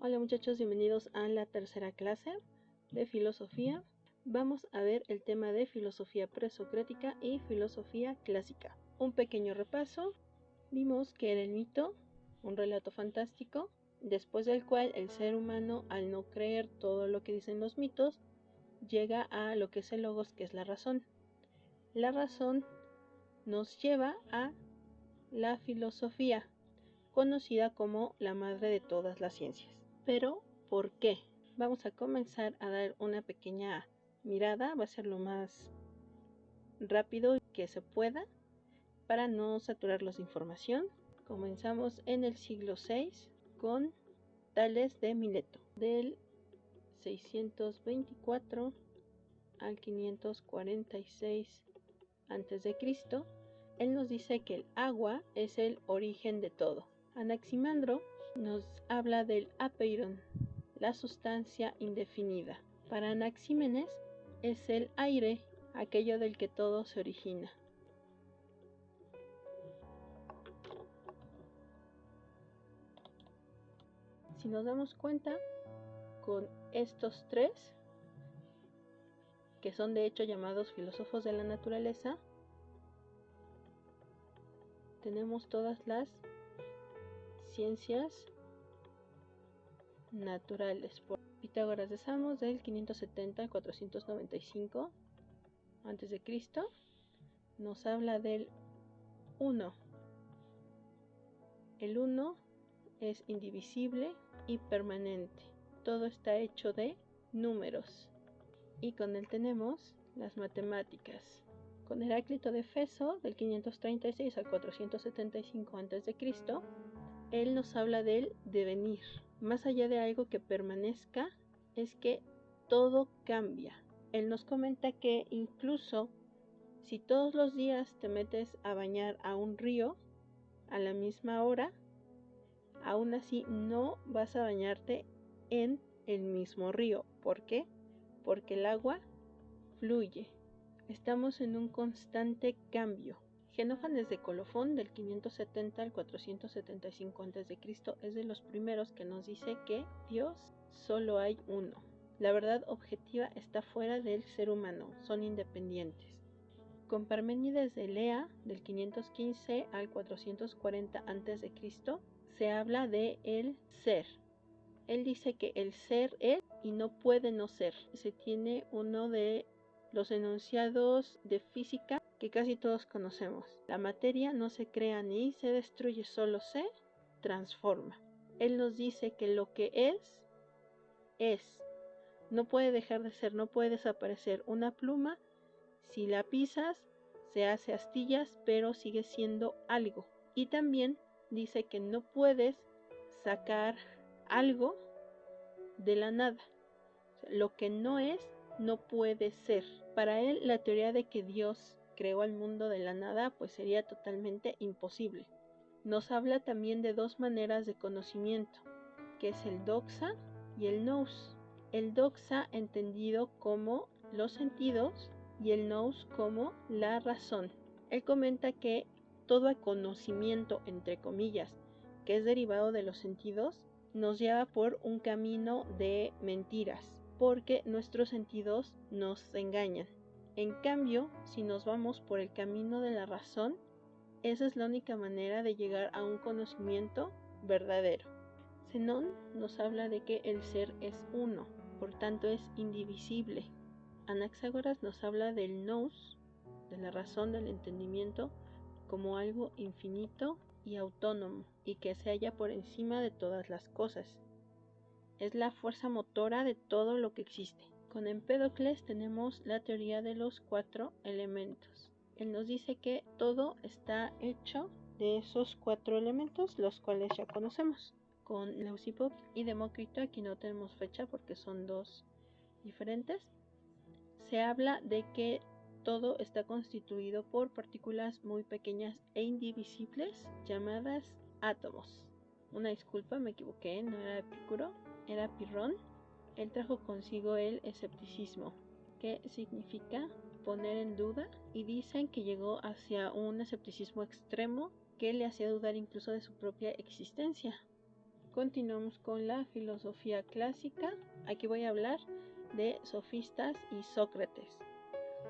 Hola muchachos, bienvenidos a la tercera clase de filosofía. Vamos a ver el tema de filosofía presocrática y filosofía clásica. Un pequeño repaso. Vimos que era el mito, un relato fantástico, después del cual el ser humano, al no creer todo lo que dicen los mitos, llega a lo que es el logos, que es la razón. La razón nos lleva a la filosofía, conocida como la madre de todas las ciencias. Pero, ¿por qué? Vamos a comenzar a dar una pequeña mirada, va a ser lo más rápido que se pueda para no saturarlos de información. Comenzamos en el siglo VI con Tales de Mileto, del 624 al 546 a.C. Él nos dice que el agua es el origen de todo. Anaximandro nos habla del apeiron, la sustancia indefinida. Para Anaxímenes es el aire, aquello del que todo se origina. Si nos damos cuenta, con estos tres, que son de hecho llamados filósofos de la naturaleza, tenemos todas las ciencias naturales. Por Pitágoras de Samos, del 570 al 495 a.C., nos habla del uno. El uno es indivisible y permanente. Todo está hecho de números. Y con él tenemos las matemáticas. Con Heráclito de Éfeso, del 536 al 475 a.C., él nos habla del devenir. Más allá de algo que permanezca, es que todo cambia. Él nos comenta que incluso si todos los días te metes a bañar a un río a la misma hora, aún así no vas a bañarte en el mismo río. ¿Por qué? Porque el agua fluye. Estamos en un constante cambio. Genófanes de Colofón, del 570 al 475 a.C., es de los primeros que nos dice que Dios solo hay uno. La verdad objetiva está fuera del ser humano, son independientes. Con Parménides de Elea, del 515 al 440 a.C., se habla de el ser. Él dice que el ser es y no puede no ser. Se tiene uno de los enunciados de física que casi todos conocemos. La materia no se crea ni se destruye, solo se transforma. Él nos dice que lo que es. No puede dejar de ser, no puede desaparecer. Una pluma, si la pisas, se hace astillas, pero sigue siendo algo. Y también dice que no puedes sacar algo de la nada. Lo que no es, no puede ser. Para él, la teoría de que Dios creó al mundo de la nada, pues sería totalmente imposible. Nos habla también de dos maneras de conocimiento, que es el doxa y el nous. El doxa entendido como los sentidos y el nous como la razón. Él comenta que todo conocimiento, entre comillas, que es derivado de los sentidos, nos lleva por un camino de mentiras, porque nuestros sentidos nos engañan. En cambio, si nos vamos por el camino de la razón, esa es la única manera de llegar a un conocimiento verdadero. Zenón nos habla de que el ser es uno, por tanto es indivisible. Anaxágoras nos habla del nous, de la razón, del entendimiento, como algo infinito y autónomo, y que se halla por encima de todas las cosas. Es la fuerza motora de todo lo que existe. Con Empédocles tenemos la teoría de los 4 elementos. Él nos dice que todo está hecho de esos 4 elementos, los cuales ya conocemos. Con Leucipo y Demócrito, aquí no tenemos fecha porque son dos diferentes, se habla de que todo está constituido por partículas muy pequeñas e indivisibles llamadas átomos. Una disculpa, me equivoqué, no era Epicuro, era Pirrón. Él trajo consigo el escepticismo, que significa poner en duda, y dicen que llegó hacia un escepticismo extremo que le hacía dudar incluso de su propia existencia. Continuamos con la filosofía clásica. Aquí voy a hablar de sofistas y Sócrates.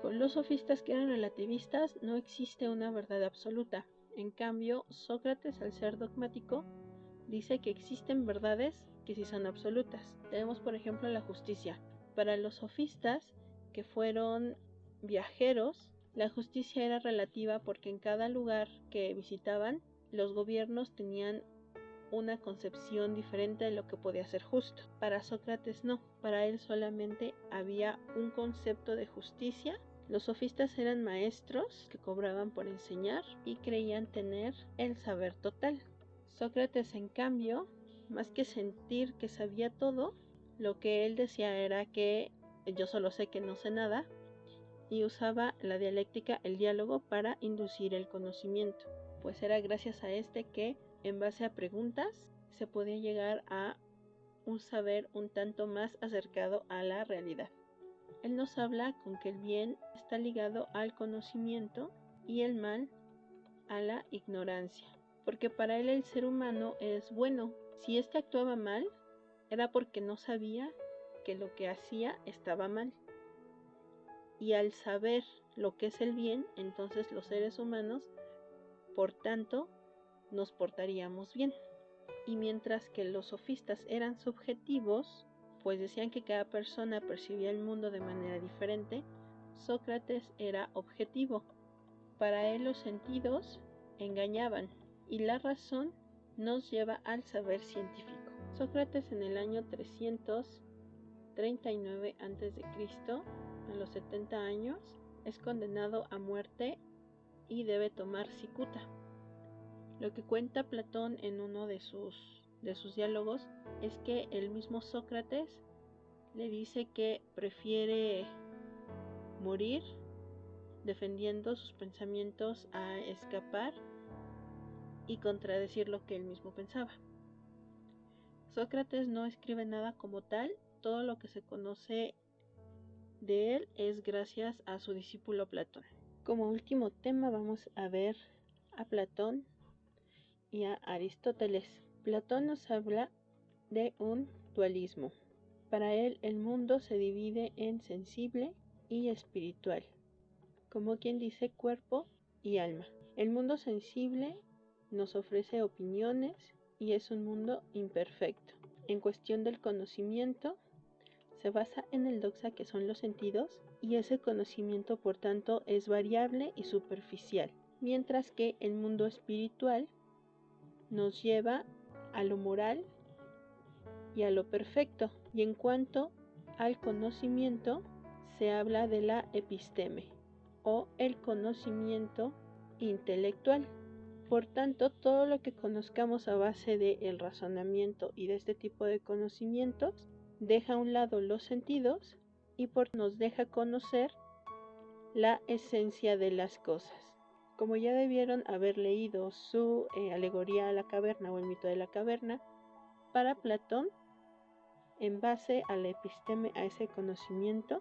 Con los sofistas, que eran relativistas, no existe una verdad absoluta. En cambio, Sócrates, al ser dogmático, dice que existen verdades que sí son absolutas. Tenemos, por ejemplo, la justicia. Para los sofistas, que fueron viajeros, la justicia era relativa porque en cada lugar que visitaban, los gobiernos tenían una concepción diferente de lo que podía ser justo. Para Sócrates no, para él solamente había un concepto de justicia. Los sofistas eran maestros que cobraban por enseñar y creían tener el saber total. Sócrates, en cambio, más que sentir que sabía todo, lo que él decía era que yo solo sé que no sé nada, y usaba la dialéctica, el diálogo, para inducir el conocimiento, pues era gracias a este que, en base a preguntas, se podía llegar a un saber un tanto más acercado a la realidad. Él nos habla con que el bien está ligado al conocimiento y el mal a la ignorancia, porque para él el ser humano es bueno. Si éste actuaba mal, era porque no sabía que lo que hacía estaba mal. Y al saber lo que es el bien, entonces los seres humanos, por tanto, nos portaríamos bien. Y mientras que los sofistas eran subjetivos, pues decían que cada persona percibía el mundo de manera diferente, Sócrates era objetivo. Para él los sentidos engañaban y la razón nos lleva al saber científico. Sócrates, en el año 339 a.C., a los 70 años, es condenado a muerte y debe tomar cicuta. Lo que cuenta Platón en uno de sus diálogos es que el mismo Sócrates le dice que prefiere morir defendiendo sus pensamientos a escapar y contradecir lo que él mismo pensaba. Sócrates no escribe nada como tal, todo lo que se conoce de él es gracias a su discípulo Platón. Como último tema vamos a ver a Platón y a Aristóteles. Platón nos habla de un dualismo. Para él el mundo se divide en sensible y espiritual, como quien dice cuerpo y alma. El mundo sensible nos ofrece opiniones y es un mundo imperfecto. En cuestión del conocimiento, se basa en el doxa, que son los sentidos, y ese conocimiento por tanto es variable y superficial, mientras que el mundo espiritual nos lleva a lo moral y a lo perfecto. Y en cuanto al conocimiento, se habla de la episteme o el conocimiento intelectual. Por tanto, todo lo que conozcamos a base del razonamiento y de este tipo de conocimientos deja a un lado los sentidos y nos deja conocer la esencia de las cosas. Como ya debieron haber leído su alegoría a la caverna o el mito de la caverna, para Platón, en base a la episteme, a ese conocimiento,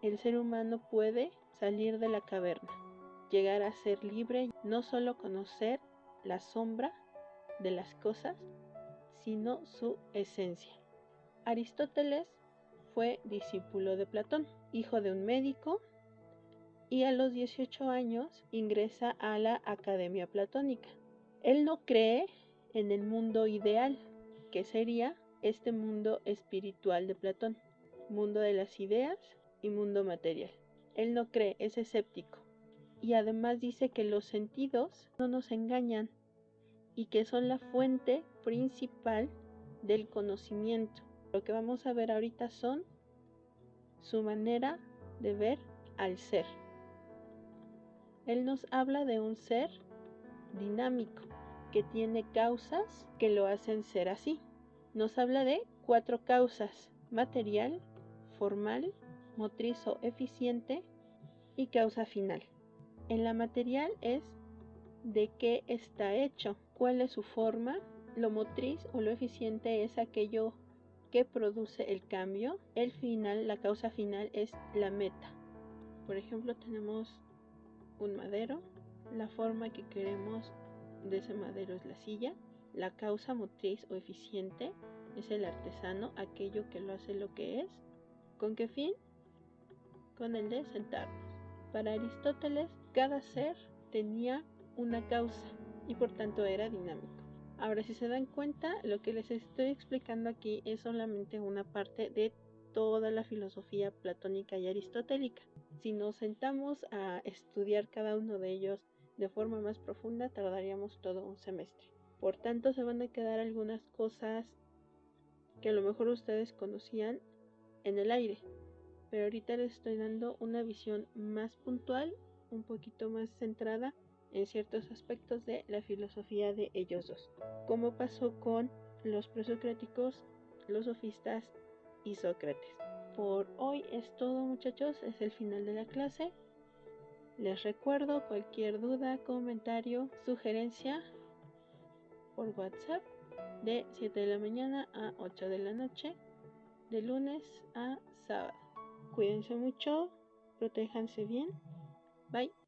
el ser humano puede salir de la caverna, llegar a ser libre, no solo conocer la sombra de las cosas, sino su esencia. Aristóteles fue discípulo de Platón, hijo de un médico, y a los 18 años ingresa a la Academia Platónica. Él no cree en el mundo ideal, que sería este mundo espiritual de Platón, mundo de las ideas y mundo material. Él no cree, es escéptico. Y además dice que los sentidos no nos engañan y que son la fuente principal del conocimiento. Lo que vamos a ver ahorita son su manera de ver al ser. Él nos habla de un ser dinámico que tiene causas que lo hacen ser así. Nos habla de 4 causas: material, formal, motriz o eficiente y causa final. En la material es de qué está hecho, cuál es su forma. Lo motriz o lo eficiente es aquello que produce el cambio. El final, la causa final, es la meta. Por ejemplo, tenemos un madero. La forma que queremos de ese madero es la silla. La causa motriz o eficiente es el artesano, aquello que lo hace lo que es. ¿Con qué fin? Con el de sentarnos. Para Aristóteles, cada ser tenía una causa y por tanto era dinámico. Ahora, si se dan cuenta, lo que les estoy explicando aquí es solamente una parte de toda la filosofía platónica y aristotélica. Si nos sentamos a estudiar cada uno de ellos de forma más profunda, tardaríamos todo un semestre. Por tanto, se van a quedar algunas cosas que a lo mejor ustedes conocían en el aire, pero ahorita les estoy dando una visión más puntual, un poquito más centrada en ciertos aspectos de la filosofía de ellos dos, como pasó con los presocráticos, los sofistas y Sócrates. Por hoy es todo, muchachos, es el final de la clase. Les recuerdo, cualquier duda, comentario, sugerencia por WhatsApp de 7 de la mañana a 8 de la noche, de lunes a sábado. Cuídense mucho, protéjanse bien. Bye.